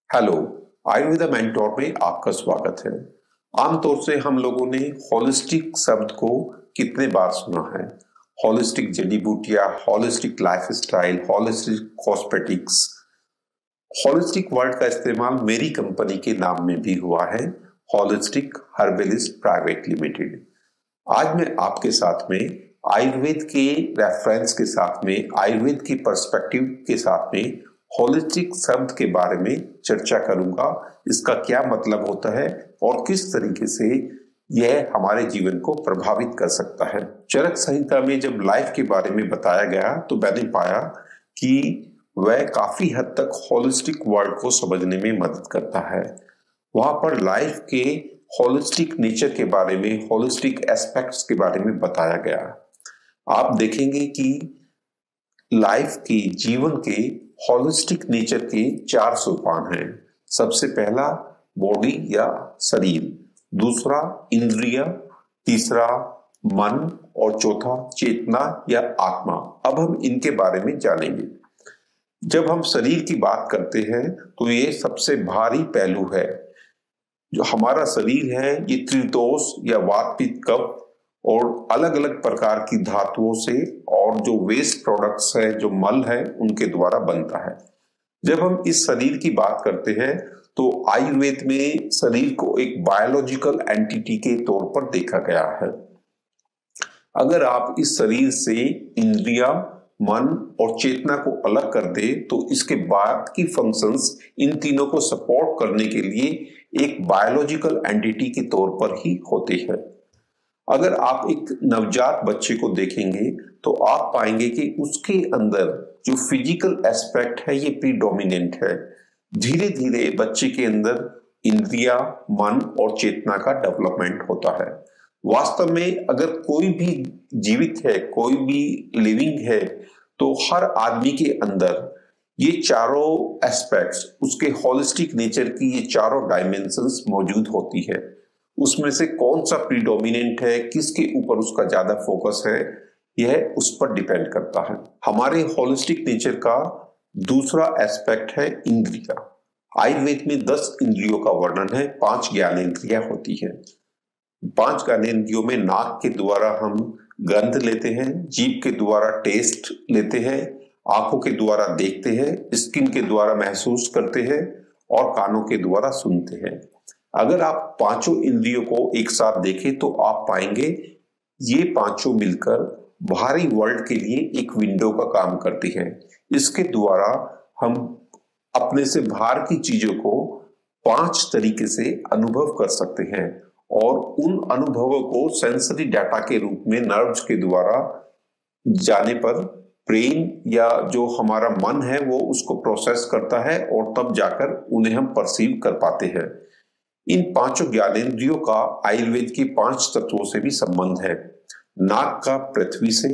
Hello. Ayurveda mentor में आपका स्वागत है। आमतौर से हम लोगों ने होलिस्टिक शब्द को कितने बार सुना है। होलिस्टिक जड़ी बूटियां, holistic lifestyle, holistic cosmetics. Holistic word का इस्तेमाल मेरी कंपनी के नाम में भी हुआ है, होलिस्टिक हर्बलिस्ट प्राइवेट लिमिटेड। आज मैं आपके साथ में आयुर्वेद के रेफरेंस के साथ में, आयुर्वेद की पर्सपेक्टिव के साथ में होलिस्टिक शब्द के बारे में चर्चा करूंगा। इसका क्या मतलब होता है और किस तरीके से यह हमारे जीवन को प्रभावित कर सकता है। चरक संहिता में जब लाइफ के बारे में बताया गया तो मैंने पाया कि वह काफी हद तक होलिस्टिक वर्ल्ड को समझने में मदद करता है। वहां पर लाइफ के होलिस्टिक नेचर के बारे में, होलिस्टिक एस्पेक्ट्स के बारे में बताया गया। आप देखेंगे कि लाइफ की, जीवन के होलिस्टिक नेचर के 4 सोपान हैं। सबसे पहला बॉडी या शरीर, दूसरा इंद्रिय, तीसरा मन और चौथा चेतना या आत्मा। अब हम इनके बारे में जानेंगे। जब हम शरीर की बात करते हैं तो ये सबसे भारी पहलू है। जो हमारा शरीर है ये त्रिदोष या वात पित्त कफ और अलग अलग प्रकार की धातुओं से और जो वेस्ट प्रोडक्ट्स है, जो मल है, उनके द्वारा बनता है। जब हम इस शरीर की बात करते हैं तो आयुर्वेद में शरीर को एक बायोलॉजिकल एंटिटी के तौर पर देखा गया है। अगर आप इस शरीर से इंद्रिया, मन और चेतना को अलग कर दे तो इसके बाद की फंक्शंस इन तीनों को सपोर्ट करने के लिए एक बायोलॉजिकल एंटिटी के तौर पर ही होती है। अगर आप एक नवजात बच्चे को देखेंगे तो आप पाएंगे कि उसके अंदर जो फिजिकल एस्पेक्ट है ये प्रीडोमिनेंट है। धीरे धीरे बच्चे के अंदर इंद्रिया, मन और चेतना का डेवलपमेंट होता है। वास्तव में अगर कोई भी जीवित है, कोई भी लिविंग है, तो हर आदमी के अंदर ये चारों एस्पेक्ट्स, उसके होलिस्टिक नेचर की ये चारों डायमेंशंस मौजूद होती है। उसमें से कौन सा प्रीडोमिनेंट है, किसके ऊपर उसका ज्यादा फोकस है, यह उस पर डिपेंड करता है। हमारे होलिस्टिक नेचर का दूसरा एस्पेक्ट है इंद्रिया। आयुर्वेद में 10 इंद्रियों का वर्णन है। 5 ज्ञानेंद्रियां होती है। 5 ज्ञानेंद्रियों में नाक के द्वारा हम गंध लेते हैं, जीभ के द्वारा टेस्ट लेते हैं, आंखों के द्वारा देखते हैं, स्किन के द्वारा महसूस करते हैं और कानों के द्वारा सुनते हैं। अगर आप पांचों इंद्रियों को एक साथ देखें तो आप पाएंगे ये पांचों मिलकर बाहरी वर्ल्ड के लिए एक विंडो का काम करती है। इसके द्वारा हम अपने से बाहर की चीजों को 5 तरीके से अनुभव कर सकते हैं और उन अनुभवों को सेंसरी डाटा के रूप में नर्व्स के द्वारा जाने पर ब्रेन या जो हमारा मन है वो उसको प्रोसेस करता है और तब जाकर उन्हें हम परसीव कर पाते हैं। इन 5 ज्ञानेंद्रियों का आयुर्वेद के 5 तत्वों से भी संबंध है। नाक का पृथ्वी से,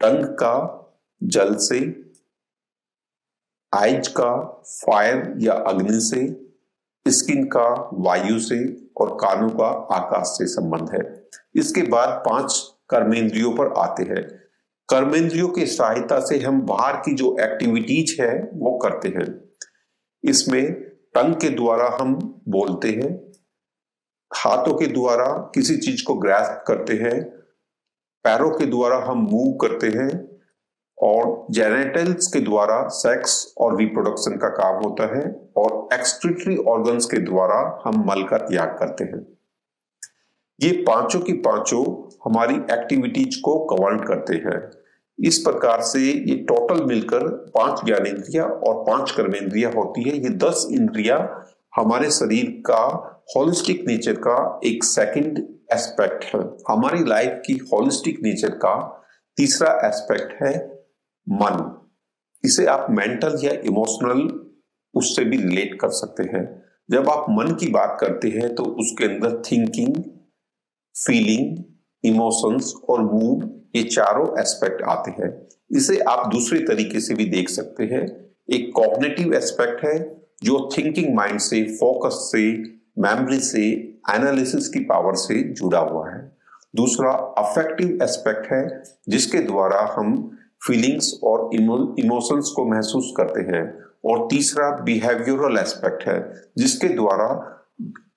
टंग का जल से, आइज का फायर या अग्नि से, स्किन का वायु से और कानों का आकाश से संबंध है। इसके बाद 5 कर्मेंद्रियों पर आते हैं। कर्मेंद्रियों की सहायता से हम बाहर की जो एक्टिविटीज है वो करते हैं। इसमें टंग के द्वारा हम बोलते हैं, हाथों के द्वारा किसी चीज को ग्रैस्प करते हैं, पैरों के द्वारा हम मूव करते हैं और जेनिटल्स के द्वारा सेक्स और रिप्रोडक्शन का काम होता है और एक्सक्रीटरी ऑर्गन्स के द्वारा हम मल का त्याग करते हैं। ये पांचों की पांचों हमारी एक्टिविटीज को गवर्न करते हैं। इस प्रकार से ये टोटल मिलकर 5 ज्ञानेंद्रियां और 5 कर्मेंद्रियां होती है। ये 10 इंद्रियां हमारे शरीर का होलिस्टिक नेचर का एक सेकंड एस्पेक्ट है। हमारी लाइफ की होलिस्टिक नेचर का तीसरा एस्पेक्ट है मन। इसे आप मेंटल या इमोशनल उससे भी रिलेट कर सकते हैं। जब आप मन की बात करते हैं तो उसके अंदर थिंकिंग, फीलिंग, इमोशंस और मूड, ये चारों एस्पेक्ट आते हैं। इसे आप दूसरे तरीके से भी देख सकते हैं। एक कॉग्निटिव एस्पेक्ट है जो थिंकिंग माइंड से, फोकस से, मेमोरी से, एनालिसिस की पावर से जुड़ा हुआ है। दूसरा अफेक्टिव एस्पेक्ट है जिसके द्वारा हम फीलिंग्स और इमोशंस को महसूस करते हैं और तीसरा बिहेवियरल एस्पेक्ट है, जिसके द्वारा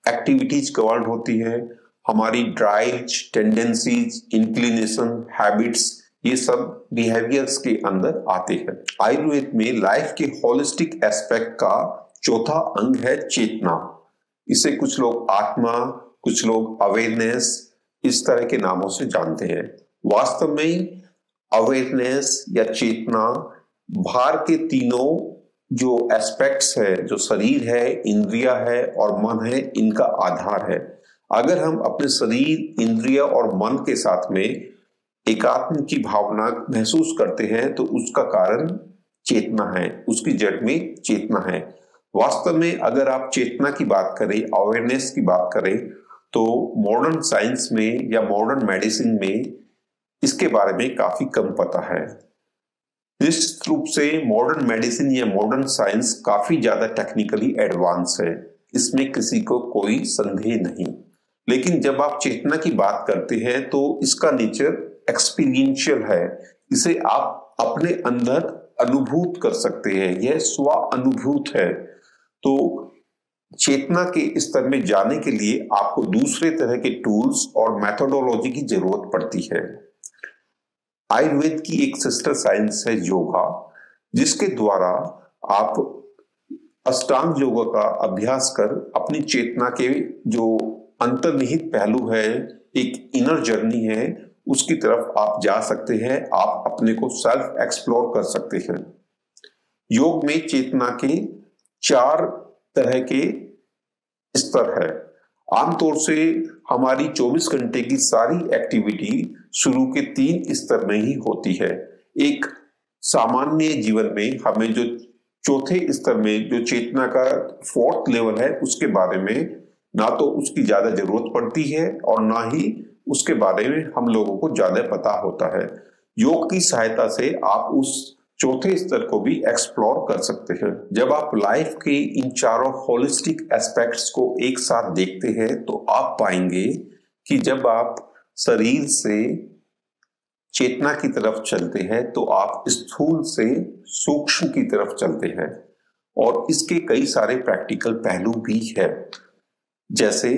एक्टिविटीज गवर्न होती है, हमारी ड्राइव्स, टेंडेंसीज, इंक्लिनेशन, हैबिट्स, ये सब बिहेवियर्स के अंदर आते हैं। आयुर्वेद में लाइफ के होलिस्टिक एस्पेक्ट का चौथा अंग है चेतना। इसे कुछ लोग आत्मा, कुछ लोग अवेयरनेस, इस तरह के नामों से जानते हैं। वास्तव में अवेयरनेस या चेतना बाहर के तीनों जो एस्पेक्ट्स है, जो शरीर है, इंद्रिया है और मन है, इनका आधार है। अगर हम अपने शरीर, इंद्रिया और मन के साथ में एकात्म की भावना महसूस करते हैं तो उसका कारण चेतना है, उसकी जड़ में चेतना है। वास्तव में अगर आप चेतना की बात करें, अवेयरनेस की बात करें, तो मॉडर्न साइंस में या मॉडर्न मेडिसिन में इसके बारे में काफी कम पता है। निश्चित रूप से मॉडर्न मेडिसिन या मॉडर्न साइंस काफी ज्यादा टेक्निकली एडवांस है, इसमें किसी को कोई संदेह नहीं। लेकिन जब आप चेतना की बात करते हैं तो इसका नेचर एक्सपीरियंशियल है, इसे आप अपने अंदर अनुभूत कर सकते हैं, यह स्व अनुभूत है। तो चेतना के स्तर में जाने के लिए आपको दूसरे तरह के टूल्स और मेथोडोलॉजी की जरूरत पड़ती है। आयुर्वेद की एक सिस्टर साइंस है योगा, जिसके द्वारा आप अष्टांग योगा का अभ्यास कर अपनी चेतना के जो अंतर्निहित पहलू है, एक इनर जर्नी है, उसकी तरफ आप जा सकते हैं। आप अपने को सेल्फ एक्सप्लोर कर सकते हैं। योग में चेतना के 4 तरह के स्तर है। आमतौर से हमारी 24 घंटे की सारी एक्टिविटी शुरू के 3 स्तर में ही होती है। एक सामान्य जीवन में हमें जो चौथे स्तर में जो चेतना का 4th लेवल है, उसके बारे में ना तो उसकी ज्यादा जरूरत पड़ती है और ना ही उसके बारे में हम लोगों को ज्यादा पता होता है। योग की सहायता से आप उस चौथे स्तर को भी एक्सप्लोर कर सकते हैं। जब आप लाइफ के इन चारों होलिस्टिक एस्पेक्ट्स को एक साथ देखते हैं तो आप पाएंगे कि जब आप शरीर से चेतना की तरफ चलते हैं तो आप स्थूल से सूक्ष्म की तरफ चलते हैं, और इसके कई सारे प्रैक्टिकल पहलू भी है। जैसे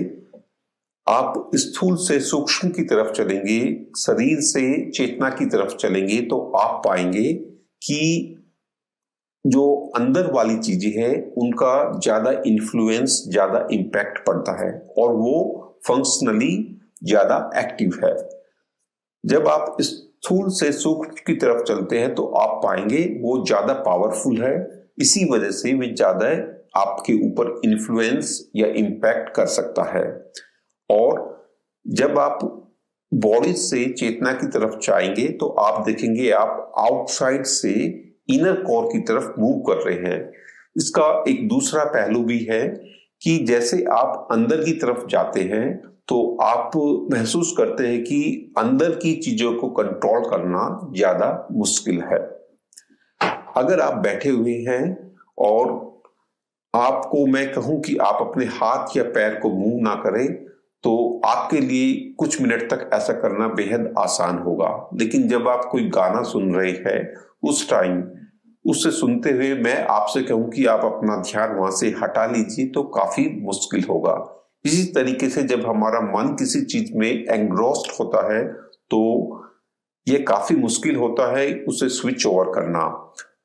आप स्थूल से सूक्ष्म की तरफ चलेंगे, शरीर से चेतना की तरफ चलेंगे, तो आप पाएंगे कि जो अंदर वाली चीजें हैं उनका ज्यादा इन्फ्लुएंस, ज्यादा इम्पैक्ट पड़ता है और वो फंक्शनली ज्यादा एक्टिव है। जब आप स्थूल से सूक्ष्म की तरफ चलते हैं तो आप पाएंगे वो ज्यादा पावरफुल है, इसी वजह से वे ज्यादा आपके ऊपर इन्फ्लुएंस या इम्पैक्ट कर सकता है। और जब आप बॉडी से चेतना की तरफ जाएंगे तो आप देखेंगे आप आउटसाइड से इनर कोर की तरफ मूव कर रहे हैं। इसका एक दूसरा पहलू भी है कि जैसे आप अंदर की तरफ जाते हैं तो आप महसूस करते हैं कि अंदर की चीजों को कंट्रोल करना ज्यादा मुश्किल है। अगर आप बैठे हुए हैं और आपको मैं कहूं कि आप अपने हाथ या पैर को मूव ना करें तो आपके लिए कुछ मिनट तक ऐसा करना बेहद आसान होगा। लेकिन जब आप कोई गाना सुन रहे हैं उस टाइम उसे सुनते हुए मैं आपसे कहूं कि आप अपना ध्यान वहां से हटा लीजिए तो काफी मुश्किल होगा। इसी तरीके से जब हमारा मन किसी चीज में एंग्रोस्ड होता है तो यह काफी मुश्किल होता है उसे स्विच ओवर करना।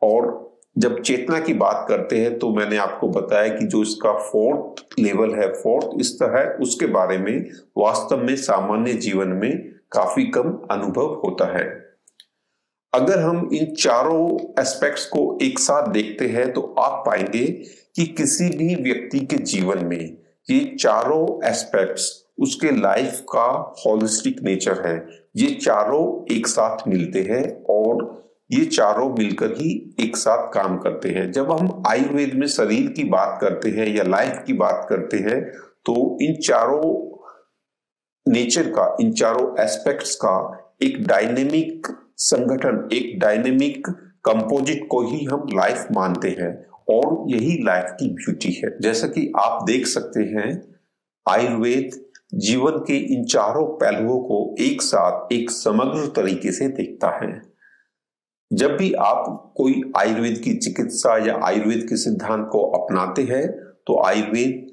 और जब चेतना की बात करते हैं तो मैंने आपको बताया कि जो इसका 4th लेवल है, 4th स्तर है, उसके बारे में वास्तव में सामान्य जीवन में काफी कम अनुभव होता है। अगर हम इन चारों एस्पेक्ट्स को एक साथ देखते हैं तो आप पाएंगे कि किसी भी व्यक्ति के जीवन में ये चारों एस्पेक्ट्स उसके लाइफ का होलिस्टिक नेचर है। ये चारों एक साथ मिलते हैं और ये चारों मिलकर ही एक साथ काम करते हैं। जब हम आयुर्वेद में शरीर की बात करते हैं या लाइफ की बात करते हैं तो इन चारों नेचर का, इन चारों एस्पेक्ट्स का एक डायनेमिक संगठन, एक डायनेमिक कंपोजिट को ही हम लाइफ मानते हैं और यही लाइफ की ब्यूटी है। जैसा कि आप देख सकते हैं आयुर्वेद जीवन के इन चारों पहलुओं को एक साथ एक समग्र तरीके से देखता है। जब भी आप कोई आयुर्वेद की चिकित्सा या आयुर्वेद के सिद्धांत को अपनाते हैं तो आयुर्वेद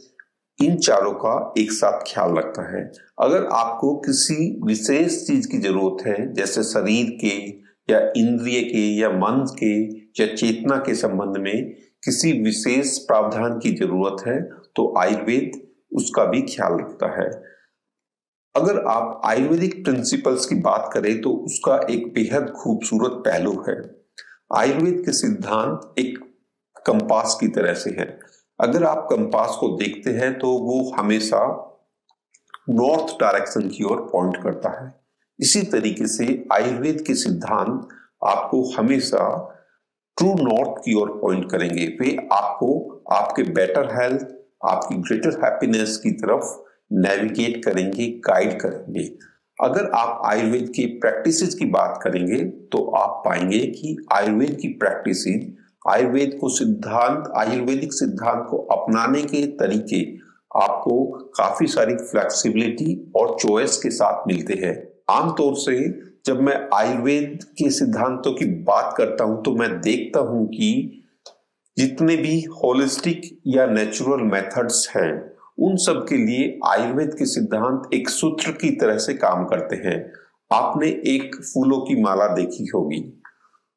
इन चारों का एक साथ ख्याल रखता है। अगर आपको किसी विशेष चीज की जरूरत है, जैसे शरीर के या इंद्रिय के या मन के या चेतना के संबंध में किसी विशेष प्रावधान की जरूरत है, तो आयुर्वेद उसका भी ख्याल रखता है। अगर आप आयुर्वेदिक प्रिंसिपल्स की बात करें तो उसका एक बेहद खूबसूरत पहलू है। आयुर्वेद के सिद्धांत एक कंपास की तरह से है। अगर आप कंपास को देखते हैं तो वो हमेशा नॉर्थ डायरेक्शन की ओर पॉइंट करता है। इसी तरीके से आयुर्वेद के सिद्धांत आपको हमेशा ट्रू नॉर्थ की ओर पॉइंट करेंगे। वे आपको आपके बेटर हेल्थ, आपकी ग्रेटर हैप्पीनेस की तरफ नेविगेट करेंगे, गाइड करेंगे। अगर आप आयुर्वेद की प्रैक्टिसेस की बात करेंगे तो आप पाएंगे कि आयुर्वेद की प्रैक्टिसेस, आयुर्वेदिक सिद्धांत को अपनाने के तरीके आपको काफी सारी फ्लेक्सिबिलिटी और चॉइस के साथ मिलते हैं। आमतौर से जब मैं आयुर्वेद के सिद्धांतों की बात करता हूं तो मैं देखता हूं कि जितने भी होलिस्टिक या नेचुरल मेथड्स हैं, उन सब के लिए आयुर्वेद के सिद्धांत एक सूत्र की तरह से काम करते हैं। आपने एक फूलों की माला देखी होगी,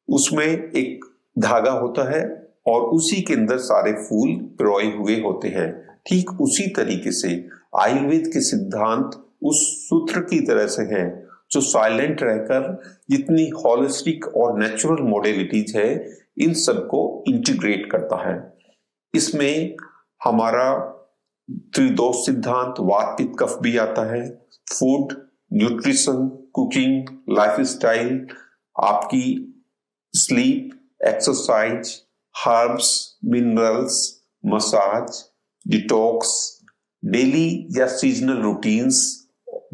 उसमें एक धागा होता है और उसी के अंदर सारे फूल पिरोए हुए होते हैं। ठीक उसी तरीके से आयुर्वेद के सिद्धांत उस सूत्र की तरह से हैं जो साइलेंट रहकर जितनी होलिस्टिक और नेचुरल मॉडलिटीज है, इन सबको इंटीग्रेट करता है। इसमें हमारा त्रिदोष सिद्धांत, वात पित्त कफ भी आता है। फूड, न्यूट्रिशन, कुकिंग, लाइफस्टाइल, आपकी sleep, exercise, herbs, minerals, massage, detox, daily या seasonal routines,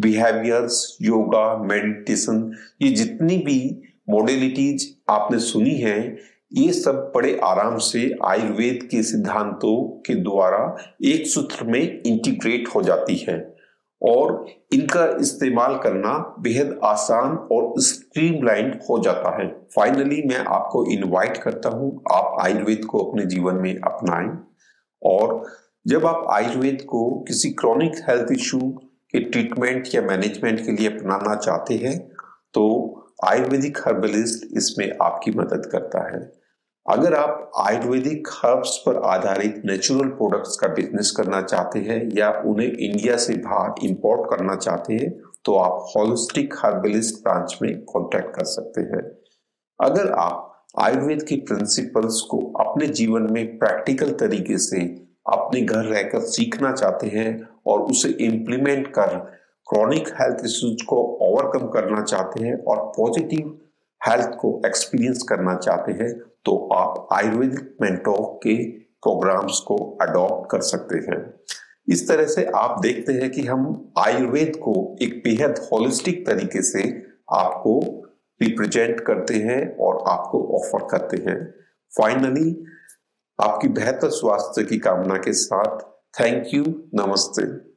behaviours, yoga, meditation, ये जितनी भी मॉडलिटीज आपने सुनी है, ये सब बड़े आराम से आयुर्वेद के सिद्धांतों के द्वारा एक सूत्र में इंटीग्रेट हो जाती है और इनका इस्तेमाल करना बेहद आसान और स्ट्रीमलाइंड हो जाता है। फाइनली मैं आपको इनवाइट करता हूं, आप आयुर्वेद को अपने जीवन में अपनाएं और जब आप आयुर्वेद को किसी क्रॉनिक हेल्थ इश्यू के ट्रीटमेंट या मैनेजमेंट के लिए अपनाना चाहते हैं तो आयुर्वेदिक हर्बलिस्ट इसमें आपकी मदद करता है। अगर आप आयुर्वेदिक हर्ब्स पर आधारित नेचुरल प्रोडक्ट्स का बिजनेस करना चाहते हैं या उन्हें इंडिया से बाहर इंपोर्ट करना चाहते हैं तो आप होलिस्टिक हर्बलिस्ट ब्रांच में कांटेक्ट कर सकते हैं। अगर आप आयुर्वेद के प्रिंसिपल्स को अपने जीवन में प्रैक्टिकल तरीके से अपने घर रहकर सीखना चाहते हैं और उसे इम्प्लीमेंट कर क्रॉनिक हेल्थ इश्यूज को ओवरकम करना चाहते हैं और पॉजिटिव हेल्थ को एक्सपीरियंस करना चाहते हैं तो आप आयुर्वेदिक मेंटोर के प्रोग्राम्स को अडॉप्ट कर सकते हैं। इस तरह से आप देखते हैं कि हम आयुर्वेद को एक बेहद होलिस्टिक तरीके से आपको रिप्रेजेंट करते हैं और आपको ऑफर करते हैं। फाइनली आपकी बेहतर स्वास्थ्य की कामना के साथ थैंक यू, नमस्ते।